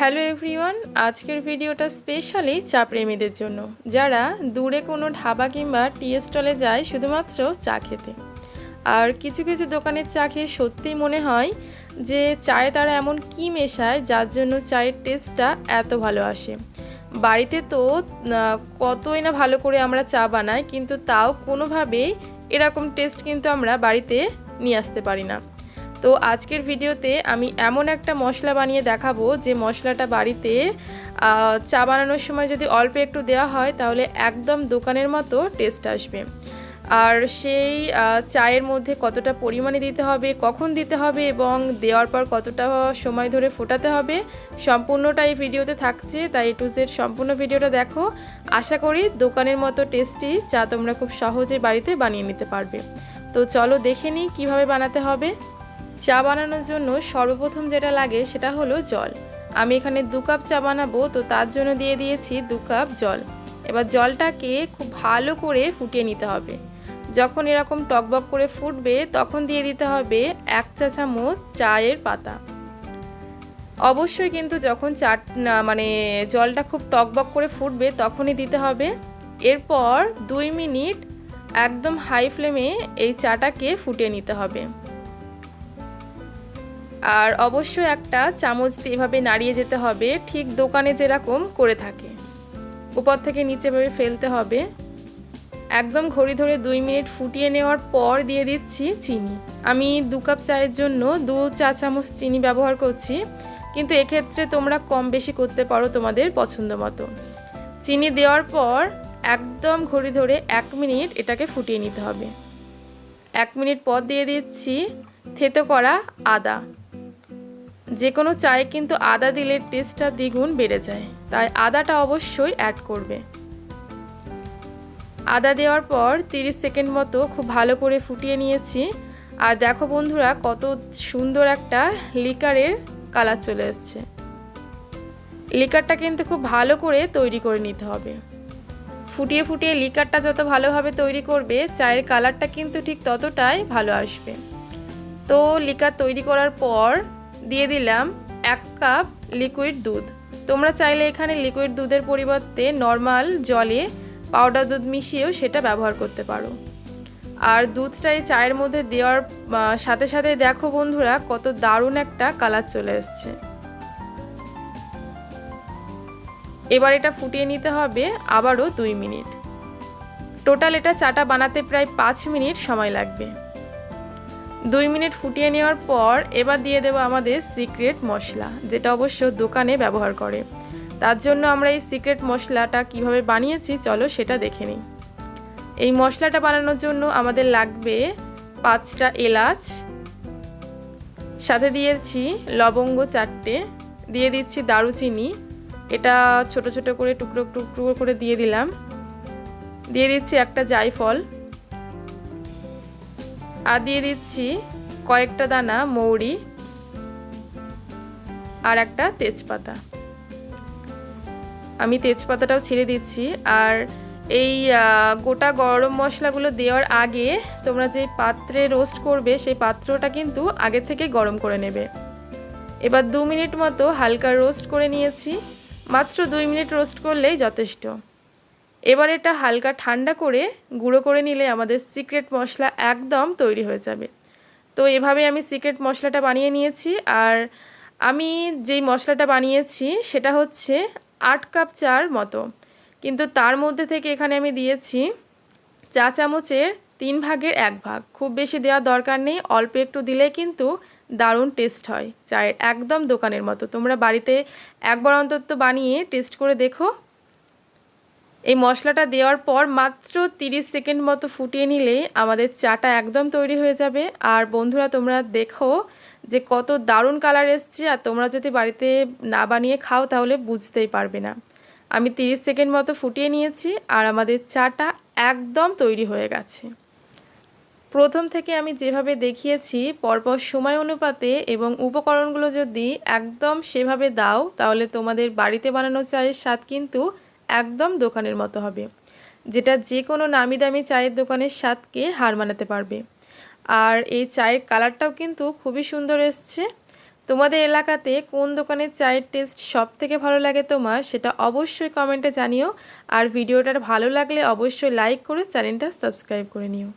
Hello everyone, আজকের ভিডিওটা specially চা প্রেমীদের জন্য, যারা দূরে কোনো ধাবা কিংবা টি স্টলে যায় শুধুমাত্র চা খেতে। আর কিছু কিছু দোকানের চা খেয়ে সত্যিই মনে হয় যে চায়ে তারা এমন কি মেশায় যার জন্য চায়ের টেস্টটা এত ভালো আসে। বাড়িতে তো কতই না ভালো করে আমরা চা বানাই, কিন্তু তাও কোনোভাবেই এরকম টেস্ট কিন্তু আমরা বাড়িতে নিয়ে আসতে পারি না। তো আজকের ভিডিওতে আমি এমন একটা মশলা বানিয়ে দেখাবো যে মশলাটা বাড়িতে চা বানানোর সময় যদি অল্প একটু দেওয়া হয় তাহলে একদম দোকানের মতো টেস্ট আসবে। আর সেই চায়ের মধ্যে কতটা পরিমাণে দিতে হবে, কখন দিতে হবে এবং দেওয়ার পর কতটা সময় ধরে ফোটাতে হবে, সম্পূর্ণটা এই ভিডিওতে থাকছে। তাই A to Z সম্পূর্ণ ভিডিওটা দেখো। আশা করি দোকানের মতো টেস্টি চা তোমরা খুব সহজে বাড়িতে বানিয়ে নিতে পারবে। তো চলো দেখে নিই কীভাবে বানাতে হবে। চা বানানোর জন্য সর্বপ্রথম যেটা লাগে সেটা হলো জল। আমি এখানে 2 কাপ চা বানাবো, তো তার জন্য দিয়ে দিয়েছি 2 কাপ জল। এবার জলটাকে খুব ভালো করে ফুটিয়ে নিতে হবে। যখন এরকম টকবক করে ফুটবে তখন দিয়ে দিতে হবে 1 চা চামচ চায়ের পাতা। অবশ্যই কিন্তু যখন জলটা খুব টকবক করে ফুটবে তখনই দিতে হবে। এরপর 2 মিনিট একদম হাই ফ্লেমে এই চাটাকে ফুটিয়ে নিতে হবে। আর অবশ্যই একটা চামচ দিয়ে এভাবে নাড়িয়ে যেতে হবে, ঠিক দোকানে যেরকম করে থাকে। উপর থেকে নিচে ভাবে ফেলতে হবে। একদম ঘড়ি ধরে 2 মিনিট ফুটিয়ে নেওয়ার পর দিয়ে দিচ্ছি চিনি। আমি 2 কাপ চায়ের জন্য 2 চা চামচ চিনি ব্যবহার করছি, কিন্তু এক্ষেত্রে তোমরা কম বেশি করতে পারো তোমাদের পছন্দ মতো। চিনি দেওয়ার পর একদম ঘড়ি ধরে 1 মিনিট এটাকে ফুটিয়ে নিতে হবে। 1 মিনিট পর দিয়ে দিচ্ছি থেতো করা আদা। যে কোনো চায়ে কিন্তু আদা দিলে টেস্টটা দ্বিগুণ বেড়ে যায়, তাই আদাটা অবশ্যই অ্যাড করবে। আদা দেওয়ার পর 30 সেকেন্ড মতো খুব ভালো করে ফুটিয়ে নিয়েছি। আর দেখো বন্ধুরা, কত সুন্দর একটা লিকারের কালার চলে এসছে। লিকারটা কিন্তু খুব ভালো করে তৈরি করে নিতে হবে। ফুটিয়ে ফুটিয়ে লিকারটা যত ভালোভাবে তৈরি করবে চায়ের কালারটা কিন্তু ঠিক ততটাই ভালো আসবে। তো লিকার তৈরি করার পর দিয়ে দিলাম 1 কাপ লিকুইড দুধ। তোমরা চাইলে এখানে লিকুইড দুধের পরিবর্তে নর্মাল জলে পাউডার দুধ মিশিয়েও সেটা ব্যবহার করতে পারো। আর দুধটা এই চায়ের মধ্যে দেওয়ার সাথে সাথে দেখো বন্ধুরা, কত দারুণ একটা কালার চলে এসছে। এবার এটা ফুটিয়ে নিতে হবে আবারও 2 মিনিট। টোটাল এটা চাটা বানাতে প্রায় 5 মিনিট সময় লাগবে। 2 মিনিট ফুটিয়ে নেওয়ার পর এবার দিয়ে দেবো আমাদের সিক্রেট মশলা, যেটা অবশ্য দোকানে ব্যবহার করে। তার জন্য আমরা এই সিক্রেট মশলাটা কিভাবে বানিয়েছি চলো সেটা দেখে নিই। এই মশলাটা বানানোর জন্য আমাদের লাগবে 5টা এলাচ, সাথে দিয়েছি লবঙ্গ 4টে, দিয়ে দিচ্ছি দারুচিনি, এটা ছোট ছোট করে টুকরো টুকরো করে দিয়ে দিলাম। দিয়ে দিচ্ছি একটা জায়ফল, আর দিয়ে দিচ্ছি কয়েকটা দানা মৌরি আর একটা তেজপাতা। আমি তেজপাতাটাও ছিঁড়ে দিচ্ছি। আর এই গোটা গরম মশলাগুলো দেওয়ার আগে তোমরা যে পাত্রে রোস্ট করবে সেই পাত্রটা কিন্তু আগে থেকে গরম করে নেবে। এবার 2 মিনিট মতো হালকা রোস্ট করে নিয়েছি। মাত্র 2 মিনিট রোস্ট করলেই যথেষ্ট। এবার এটা হালকা ঠান্ডা করে গুঁড়ো করে নিলে আমাদের সিক্রেট মশলা একদম তৈরি হয়ে যাবে। তো এভাবে আমি সিক্রেট মশলাটা বানিয়ে নিয়েছি। আর আমি যেই মশলাটা বানিয়েছি সেটা হচ্ছে 8 কাপ চার মতো, কিন্তু তার মধ্যে থেকে এখানে আমি দিয়েছি চা চামচের 3 ভাগের 1 ভাগ। খুব বেশি দেওয়ার দরকার নেই, অল্প একটু দিলে কিন্তু দারুণ টেস্ট হয় চায়ের, একদম দোকানের মতো। তোমরা বাড়িতে একবার অন্তত বানিয়ে টেস্ট করে দেখো। এই মশলাটা দেওয়ার পর মাত্র 30 সেকেন্ড মতো ফুটিয়ে নিলে আমাদের চাটা একদম তৈরি হয়ে যাবে। আর বন্ধুরা, তোমরা দেখো যে কত দারুণ কালার এসছে। আর তোমরা যদি বাড়িতে না বানিয়ে খাও তাহলে বুঝতেই পারবে না। আমি 30 সেকেন্ড মতো ফুটিয়ে নিয়েছি আর আমাদের চাটা একদম তৈরি হয়ে গেছে। প্রথম থেকে আমি যেভাবে দেখিয়েছি পরপর সময় অনুপাতে এবং উপকরণগুলো যদি একদম সেভাবে দাও তাহলে তোমাদের বাড়িতে বানানো চায়ের স্বাদ কিন্তু একদম দোকানের মতো হবে, যেটা যে কোনো নামি দামি চায়ের দোকানের স্বাদকে হার মানাতে পারবে। আর এই চায়ের কালারটাও কিন্তু খুবই সুন্দর এসছে। তোমাদের এলাকাতে কোন দোকানের চায়ের টেস্ট সবথেকে ভালো লাগে তোমার, সেটা অবশ্যই কমেন্টে জানিও। আর ভিডিওটা ভালো লাগলে অবশ্যই লাইক করে চ্যানেলটা সাবস্ক্রাইব করে নিও।